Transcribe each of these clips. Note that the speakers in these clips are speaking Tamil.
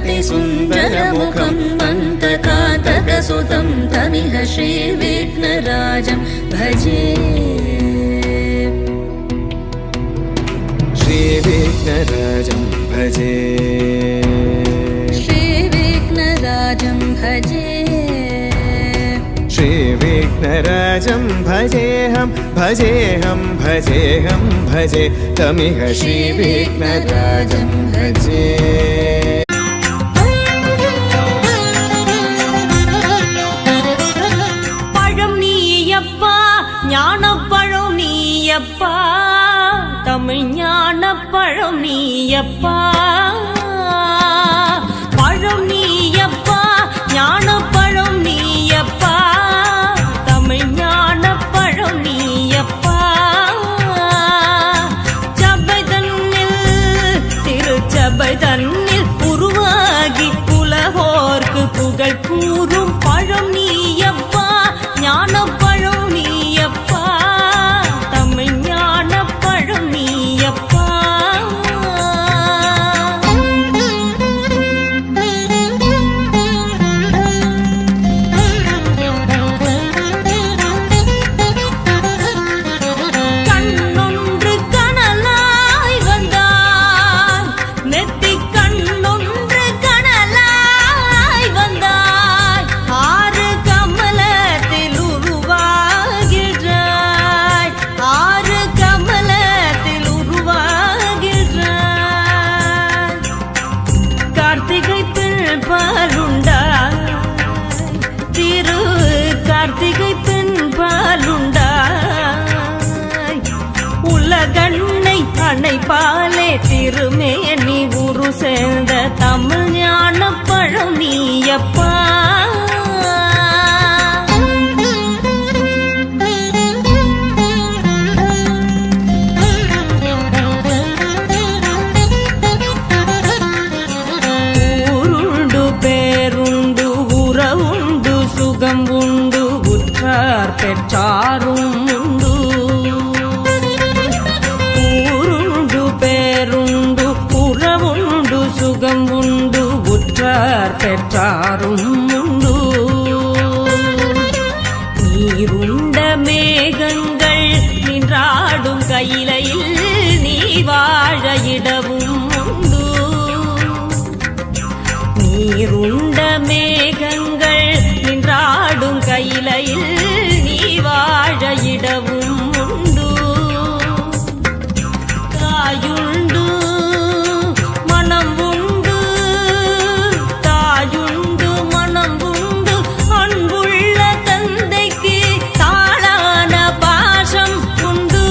सुन्दरमुखं मन्तकातकसुतं तमिह श्रीविघ्नराजं भजे श्रीविघ्नराजं भजे श्रीविघ्नराजं भजे श्रीविघ्नराजं भजेऽहं भजेऽहं भजेऽहं भजे तमिह श्रीविघ्नराजं भजे பழம் நீயப்பா ஞானப்பழம் நீயப்பா தமிழ் ஞானப்பழம் நீயப்பா பழம் நீயப்பா ஞானப்பழம் நீயப்பா தமிழ் ஞானப்பழம் நீயப்பா சபை தன்னில் திருச்சபை தன்னில் உருவாகி உலகோர்க்கு புகழ் கூறும் பழம் நீயப்பா ஞானப்பழம் நீயப்பா தமிழ் ஞானப்பழம் நீயப்பா கண்ணொன்று கனலாய் வந்தாய் நெத்தி கண்ணொன்று கனலாய் வந்தாய் ஆறு கமலத்தில் உருவாகின்றாய் ஆறு கமலத்தில் உருவாகின்றாய் கார்த்திகை பெண் பாலுண்டாய் திரு கார்த்திகை பெண் பாலுண்டாய் உலகண்ணை அணைப்பாலே திருமேனி உரு சேர்ந்த தமிழ் ஞானப்பழம் நீயப்பா ஊருண்டு பேருண்டு உறவுண்டு சுகம் உண்டு உற்றார் பெற்றாரும் உண்டு ஊருண்டு பேருண்டு உறவுண்டு சுகம் உண்டு உற்றார் பெற்றாரும் உண்டு நீருண்ட மேகங்கள் நின்றாடும் கையிலையில் நீ வாழ இடவும் உண்டு நீருண்ட மேகங்கள் நின்றாடும் கையிலையில் நீ வாழ இடவும் உண்டு தாயுண்டு மனம் உண்டு தாயுண்டு மனம் உண்டு அன்புள்ள தந்தைக்கு தாளான பாசம் உண்டு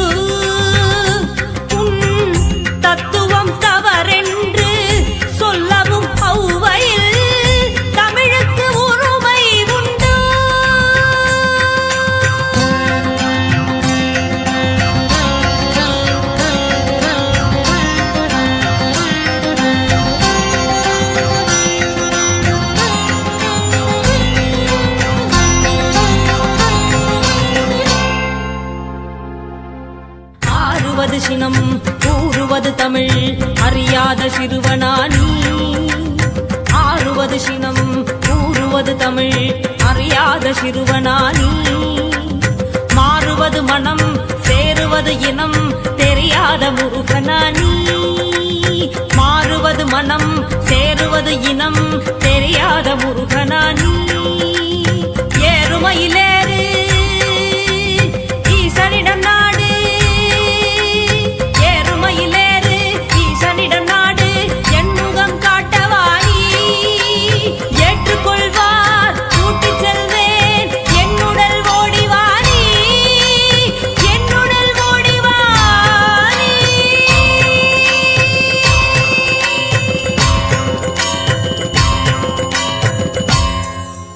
உன் தத்துவம் தவறென்று சொல்லவும் ஔவையில் தமிழுக்கு உரிமை உண்டு ஆறுவது சினம் கூறுவது தமிழ் அறியாத சிறுவனானி ஆறுவது சினம் கூறுவது தமிழ் அறியாத சிறுவனானி மாறுவது மனம் சேருவது இனம் தெரியாத முருகனானி மாறுவது மனம் சேருவது இனம் தெரியாத முருகனானி